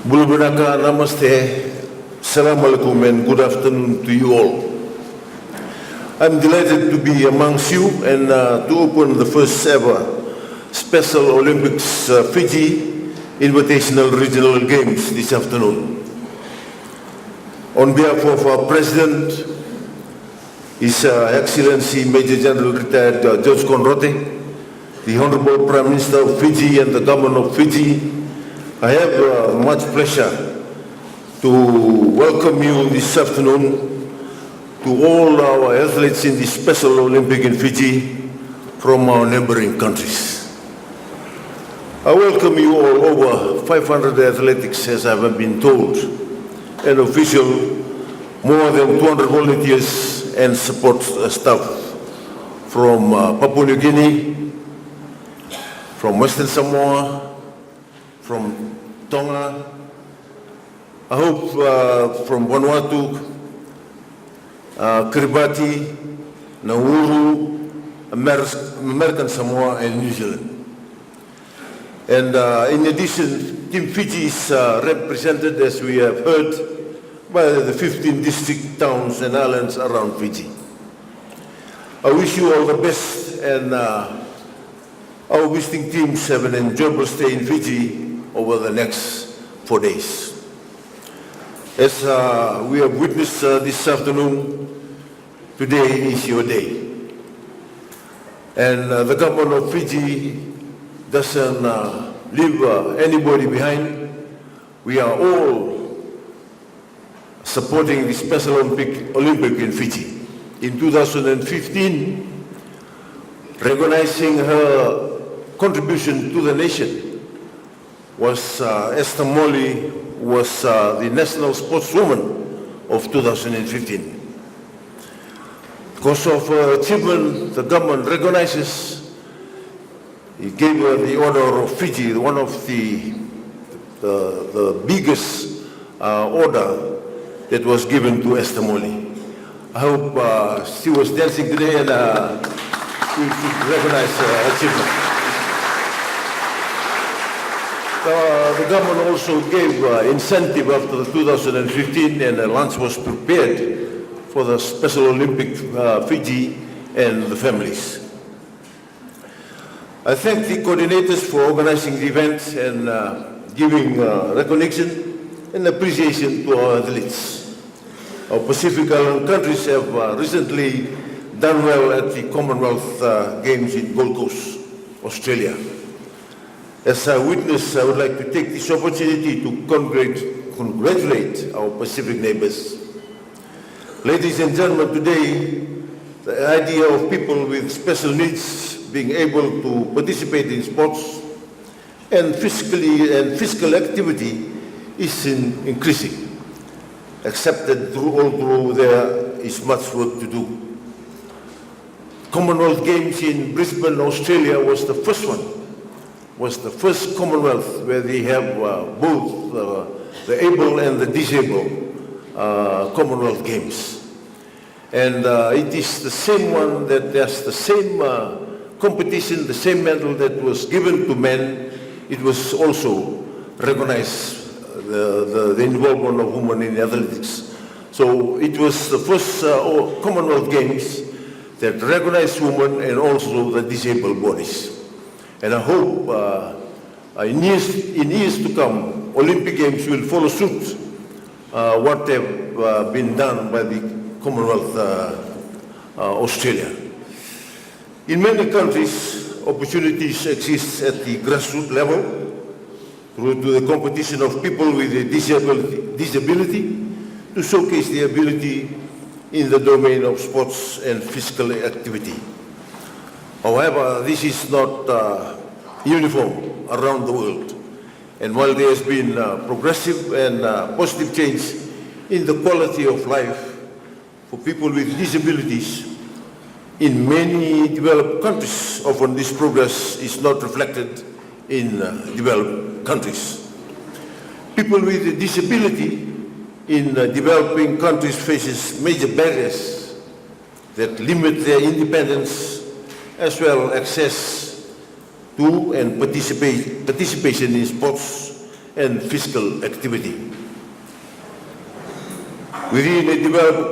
Bulbunaka, Namaste, Salam Alaikum, and good afternoon to you all. I'm delighted to be amongst you and to open the first ever Special Olympics Fiji Invitational Regional Games this afternoon. On behalf of our President, His Excellency Major General Retired George Conrote, the Honorable Prime Minister of Fiji and the Government of Fiji, I have much pleasure to welcome you this afternoon to all our athletes in the Special Olympic in Fiji from our neighboring countries. I welcome you all, over 500 athletics, as I have been told, and official, more than 200 volunteers and support staff from Papua New Guinea, from Western Samoa, from Tonga, I hope from Vanuatu, Kiribati, Nauru, American Samoa, and New Zealand. And in addition, Team Fiji is represented, as we have heard, by the 15 district towns and islands around Fiji. I wish you all the best, and our visiting teams have an enjoyable stay in Fiji over the next 4 days. As we have witnessed this afternoon, today is your day. And the government of Fiji doesn't leave anybody behind. We are all supporting the Special Olympic in Fiji. In 2015, recognizing her contribution to the nation, was Esther Molly was the National Sportswoman of 2015. Because of her achievement, the government recognizes, it gave her the Order of Fiji, one of the biggest order that was given to Esther Molly. I hope she was dancing today and we should recognize her achievement. The government also gave incentive after the 2015, and a lunch was prepared for the Special Olympic Fiji and the families. I thank the coordinators for organizing the event and giving recognition and appreciation to our athletes. Our Pacific Island countries have recently done well at the Commonwealth Games in Gold Coast, Australia. As a witness, I would like to take this opportunity to congratulate our Pacific neighbors. Ladies and gentlemen, today, the idea of people with special needs being able to participate in sports and physical activity is increasing. Accepted although there is much work to do. Commonwealth Games in Brisbane, Australia was the first one. Was the first Commonwealth where they have both the able and the disabled Commonwealth Games. And it is the same one that there's the same competition, the same medal that was given to men. It was also recognized the involvement of women in athletics. So it was the first Commonwealth Games that recognized women and also the disabled bodies. And I hope in years to come, Olympic Games will follow suit what have been done by the Commonwealth Australia. In many countries, opportunities exist at the grassroots level through to the competition of people with a disability to showcase their ability in the domain of sports and physical activity. However, this is not uniform around the world. And while there has been progressive and positive change in the quality of life for people with disabilities, in many developed countries, often this progress is not reflected in developed countries. People with a disability in developing countries faces major barriers that limit their independence as well access to and participation in sports and physical activity. Within a developed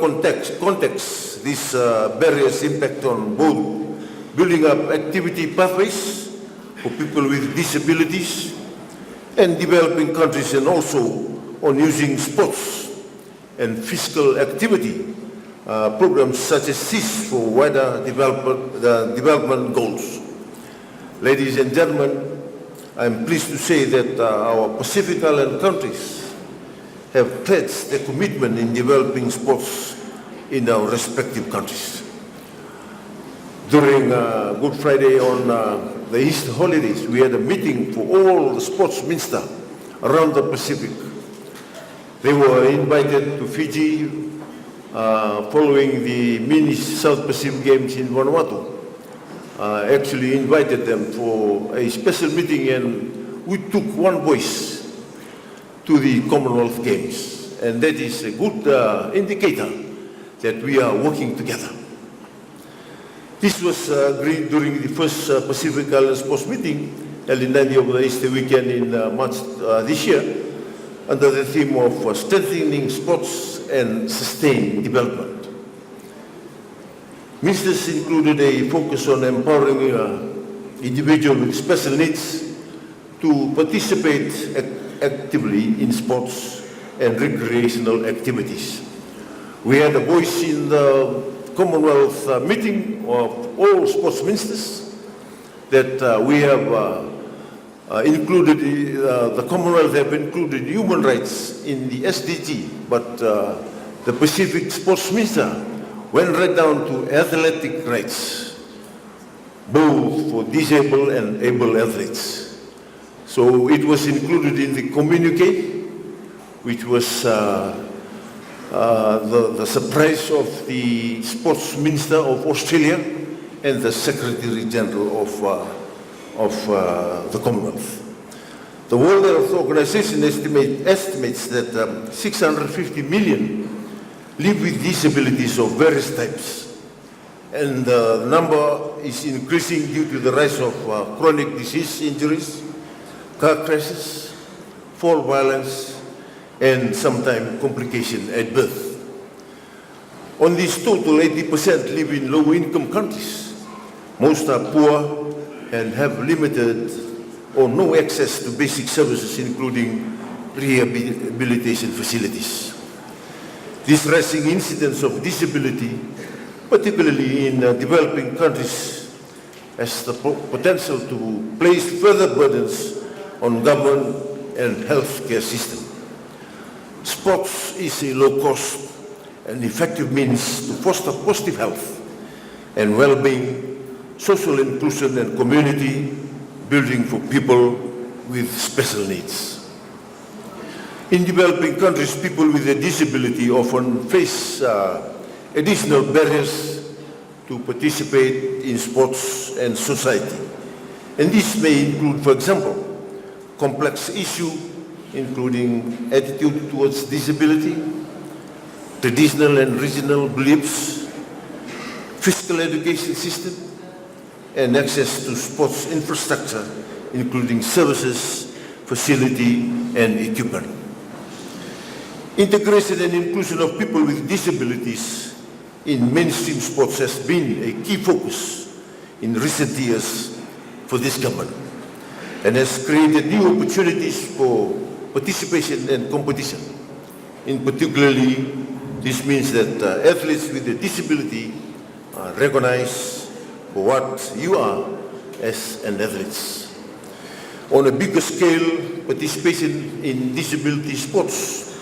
context, these barriers impact on both building up activity pathways for people with disabilities and developing countries, and also on using sports and physical activity programs such as this for wider development goals. Ladies and gentlemen, I'm pleased to say that our Pacific Island countries have pledged their commitment in developing sports in our respective countries. During Good Friday on the Easter holidays, we had a meeting for all the sports ministers around the Pacific. They were invited to Fiji following the mini South Pacific Games in Vanuatu. Actually invited them for a special meeting, and we took one voice to the Commonwealth Games, and that is a good indicator that we are working together. This was agreed during the first Pacific Island Sports meeting held in Nadi over the Easter weekend in March this year, under the theme of strengthening sports and sustained development. Ministers included a focus on empowering individuals with special needs to participate actively in sports and recreational activities. We had a voice in the Commonwealth meeting of all sports ministers that we have included, the Commonwealth have included human rights in the SDG, but the Pacific Sports Minister went right down to athletic rights, both for disabled and able athletes. So it was included in the communique, which was the surprise of the Sports Minister of Australia and the Secretary General of the Commonwealth. The World Health Organization estimates that 650 million live with disabilities of various types, and the number is increasing due to the rise of chronic disease injuries, car crashes, fall violence, and sometimes complication at birth. On this total, 80% live in low-income countries. Most are poor and have limited or no access to basic services, including rehabilitation facilities. This rising incidence of disability, particularly in developing countries, has the potential to place further burdens on government and healthcare system. Sports is a low-cost and effective means to foster positive health and well-being, social inclusion, and community building for people with special needs. In developing countries, people with a disability often face additional barriers to participate in sports and society. And this may include, for example, complex issues including attitude towards disability, traditional and regional beliefs, physical education system, and access to sports infrastructure, including services, facility, and equipment. Integration and inclusion of people with disabilities in mainstream sports has been a key focus in recent years for this government, and has created new opportunities for participation and competition. In particularly, this means that athletes with a disability are recognized for what you are as an athlete. On a bigger scale, participation in disability sports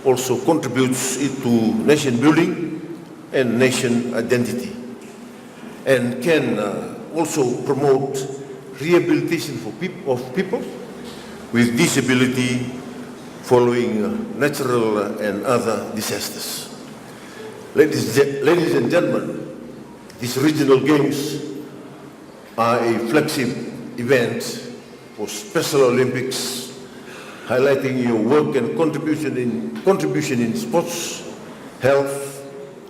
also contributes to nation building and nation identity, and can also promote rehabilitation for people with disability following natural and other disasters. Ladies and gentlemen, these regional games are a flagship event for Special Olympics, highlighting your work and contribution in sports, health,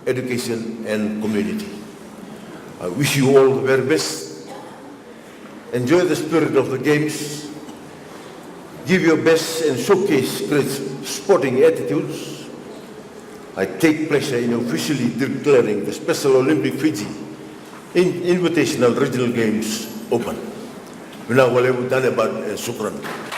education, and community. I wish you all the very best. Enjoy the spirit of the games. give your best and showcase great sporting attitudes, I take pleasure in officially declaring the Special Olympic Fiji Invitational Regional Games open. Minawale Budanebat and Sukran.